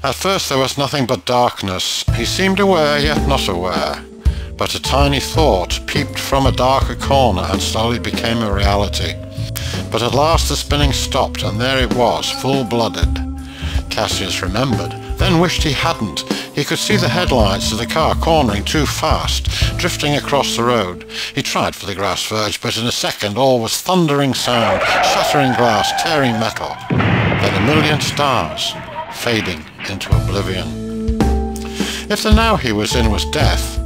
At first there was nothing but darkness. He seemed aware, yet not aware. But a tiny thought peeped from a darker corner and slowly became a reality. But at last the spinning stopped, and there it was, full-blooded. Cassius remembered, then wished he hadn't. He could see the headlights of the car cornering too fast, drifting across the road. He tried for the grass verge, but in a second all was thundering sound, shattering glass, tearing metal. Then a million stars, fading into oblivion. If the now he was in was death,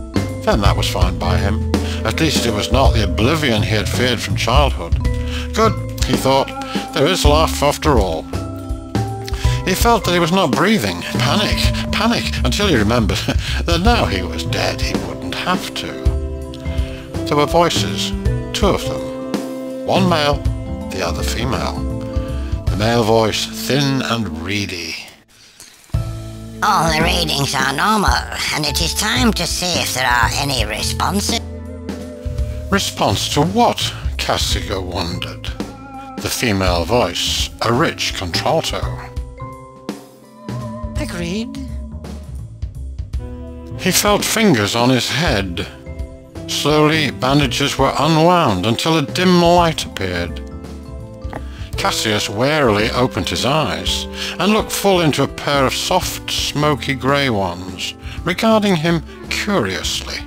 then that was fine by him. At least it was not the oblivion he had feared from childhood. Good, he thought, there is life after all. He felt that he was not breathing. Panic, until he remembered that now he was dead, he wouldn't have to. There were voices, two of them. One male, the other female. The male voice thin and reedy. All the readings are normal, and it is time to see if there are any responses. Response to what? Cassius wondered. The female voice, a rich contralto. Agreed. He felt fingers on his head. Slowly, bandages were unwound until a dim light appeared. Cassius warily opened his eyes and looked full into a pair of soft, smoky grey ones, regarding him curiously.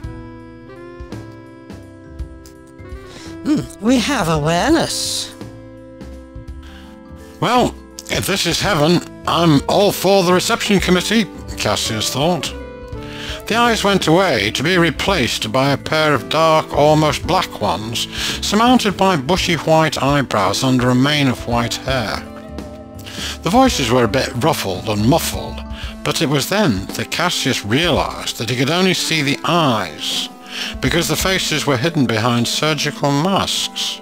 We have awareness. Well, if this is heaven, I'm all for the reception committee, Cassius thought. The eyes went away to be replaced by a pair of dark, almost black ones, surmounted by bushy white eyebrows under a mane of white hair. The voices were a bit ruffled and muffled, but it was then that Cassius realized that he could only see the eyes, because the faces were hidden behind surgical masks.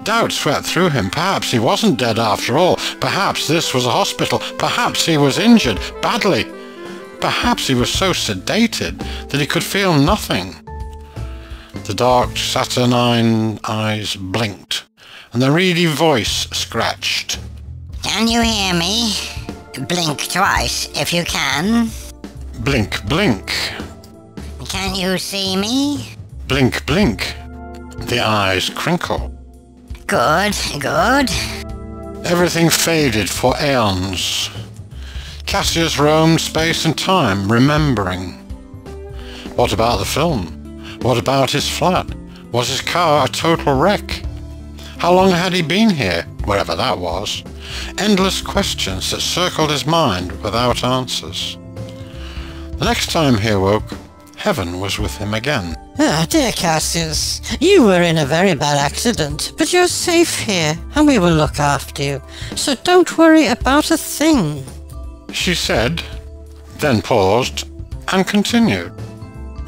Doubt swept through him. Perhaps he wasn't dead after all. Perhaps this was a hospital. Perhaps he was injured, badly. Perhaps he was so sedated that he could feel nothing. The dark, saturnine eyes blinked, and the reedy voice scratched. Can you hear me? Blink twice, if you can. Blink, blink. Can you see me? Blink, blink. The eyes crinkle. Good. Everything faded for aeons. Cassius roamed space and time, remembering. What about the film? What about his flat? Was his car a total wreck? How long had he been here, wherever that was? Endless questions that circled his mind without answers. The next time he awoke, heaven was with him again. Dear Cassius, you were in a very bad accident, but you're safe here, and we will look after you, so don't worry about a thing. She said, then paused, and continued.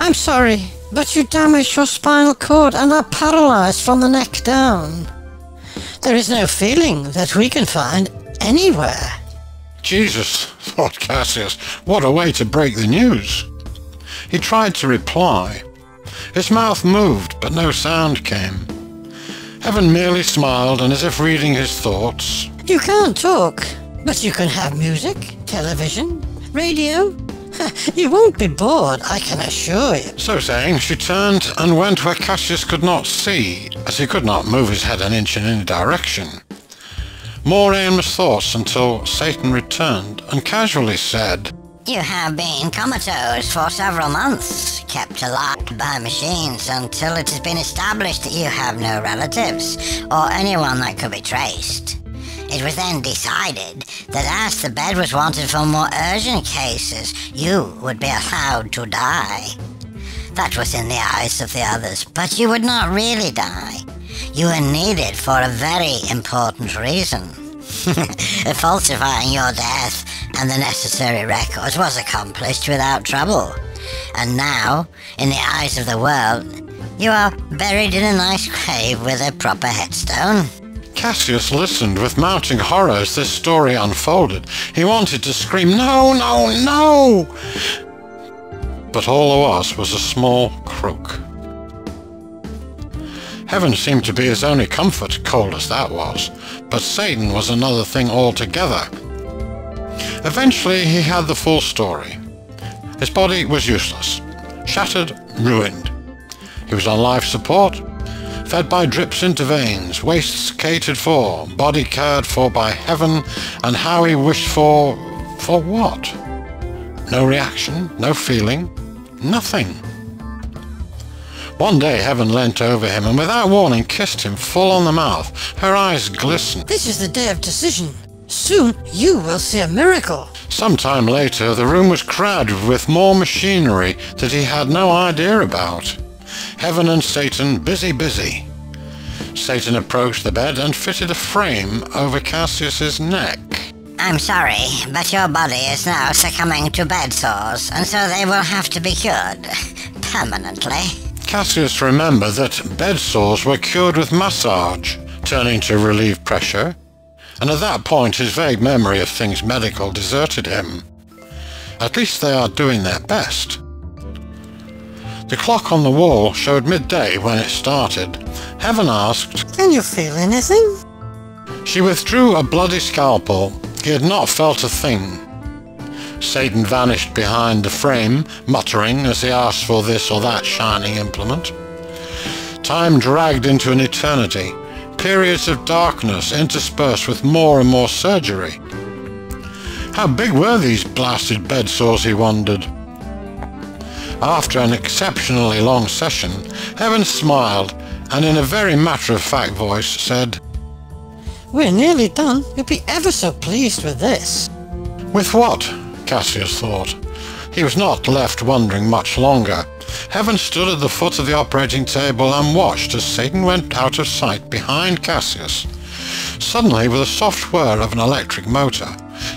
I'm sorry, but you damaged your spinal cord and are paralyzed from the neck down. There is no feeling that we can find anywhere. Jesus, thought Cassius, what a way to break the news. He tried to reply. His mouth moved, but no sound came. Heaven merely smiled, and as if reading his thoughts. You can't talk, but you can have music, television, radio. You won't be bored, I can assure you. So saying, she turned and went where Cassius could not see, as he could not move his head an inch in any direction. More aimless thoughts until Satan returned and casually said, You have been comatose for several months, kept alive by machines until it has been established that you have no relatives or anyone that could be traced. It was then decided that as the bed was wanted for more urgent cases, you would be allowed to die. That was in the eyes of the others, but you would not really die. You were needed for a very important reason. Falsifying your death and the necessary records was accomplished without trouble. And now, in the eyes of the world, you are buried in a nice grave with a proper headstone. Cassius listened with mounting horror as this story unfolded. He wanted to scream, "No, no, no!" But all there was a small crook. Heaven seemed to be his only comfort, cold as that was, but Satan was another thing altogether. Eventually he had the full story. His body was useless, shattered, ruined. He was on life support, fed by drips into veins, wastes catered for, body cared for by heaven, and how he wished for what? No reaction, no feeling, nothing. One day heaven leant over him and without warning kissed him full on the mouth. Her eyes glistened. This is the day of decision. Soon you will see a miracle. Some time later the room was crowded with more machinery that he had no idea about. Heaven and Satan busy. Satan approached the bed and fitted a frame over Cassius's neck. I'm sorry, but your body is now succumbing to bed sores, and so they will have to be cured permanently. Cassius remembered that bed sores were cured with massage, turning to relieve pressure, and at that point his vague memory of things medical deserted him. At least they are doing their best. The clock on the wall showed midday when it started. Heaven asked, "Can you feel anything?" She withdrew a bloody scalpel. He had not felt a thing. Satan vanished behind the frame, muttering as he asked for this or that shining implement. Time dragged into an eternity, periods of darkness interspersed with more and more surgery. How big were these blasted bed sores, he wondered. After an exceptionally long session, Heaven smiled and in a very matter-of-fact voice said, "We're nearly done. You'll be ever so pleased with this." With what? Cassius thought. He was not left wondering much longer. Heaven stood at the foot of the operating table and watched as Satan went out of sight behind Cassius. Suddenly, with a soft whir of an electric motor,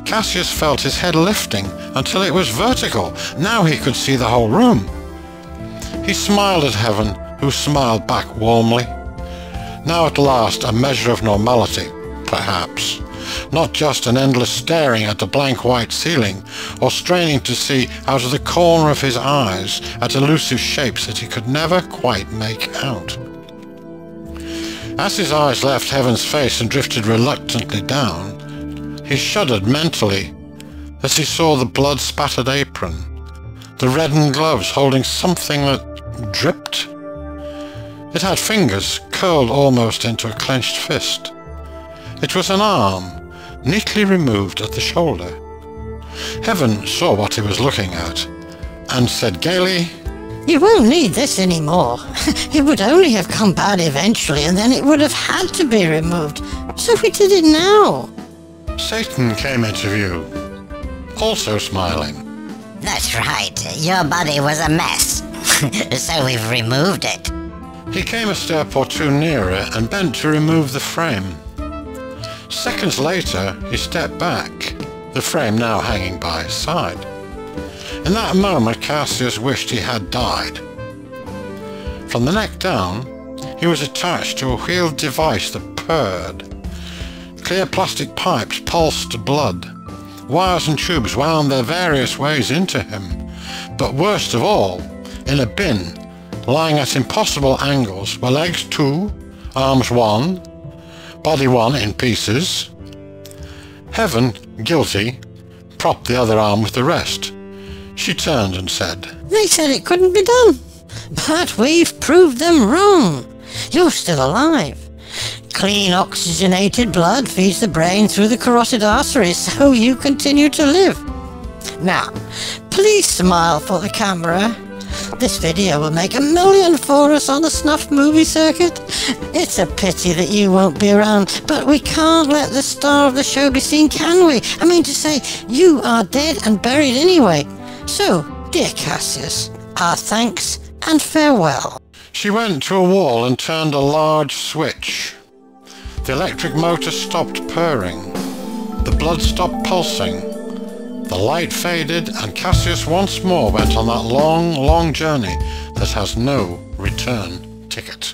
Cassius felt his head lifting until it was vertical. Now he could see the whole room. He smiled at Heaven, who smiled back warmly. Now at last a measure of normality, perhaps. Not just an endless staring at the blank white ceiling, or straining to see out of the corner of his eyes at elusive shapes that he could never quite make out. As his eyes left Heaven's face and drifted reluctantly down, he shuddered mentally as he saw the blood-spattered apron, the reddened gloves holding something that dripped. It had fingers curled almost into a clenched fist. It was an arm, neatly removed at the shoulder. Heaven saw what he was looking at, and said gaily, "You won't need this anymore. It would only have come bad eventually, and then it would have had to be removed. So we did it now." Satan came into view, also smiling. That's right, your body was a mess, so we've removed it. He came a step or two nearer and bent to remove the frame. Seconds later, he stepped back, the frame now hanging by his side. In that moment, Cassius wished he had died. From the neck down, he was attached to a wheeled device that purred. Clear plastic pipes pulsed blood. Wires and tubes wound their various ways into him. But worst of all, in a bin, lying at impossible angles, were legs 2, arms 1, body 1 in pieces. Heaven, guilty, propped the other arm with the rest. She turned and said, "They said it couldn't be done, but we've proved them wrong. You're still alive. Clean oxygenated blood feeds the brain through the carotid arteries, so you continue to live. Now, please smile for the camera. This video will make $1 million for us on the SNUFF movie circuit. It's a pity that you won't be around, but we can't let the star of the show be seen, can we? I mean to say, you are dead and buried anyway. So, dear Cassius, our thanks and farewell." She went to a wall and turned a large switch. The electric motor stopped purring. The blood stopped pulsing. The light faded, and Cassius once more went on that long, long journey that has no return ticket.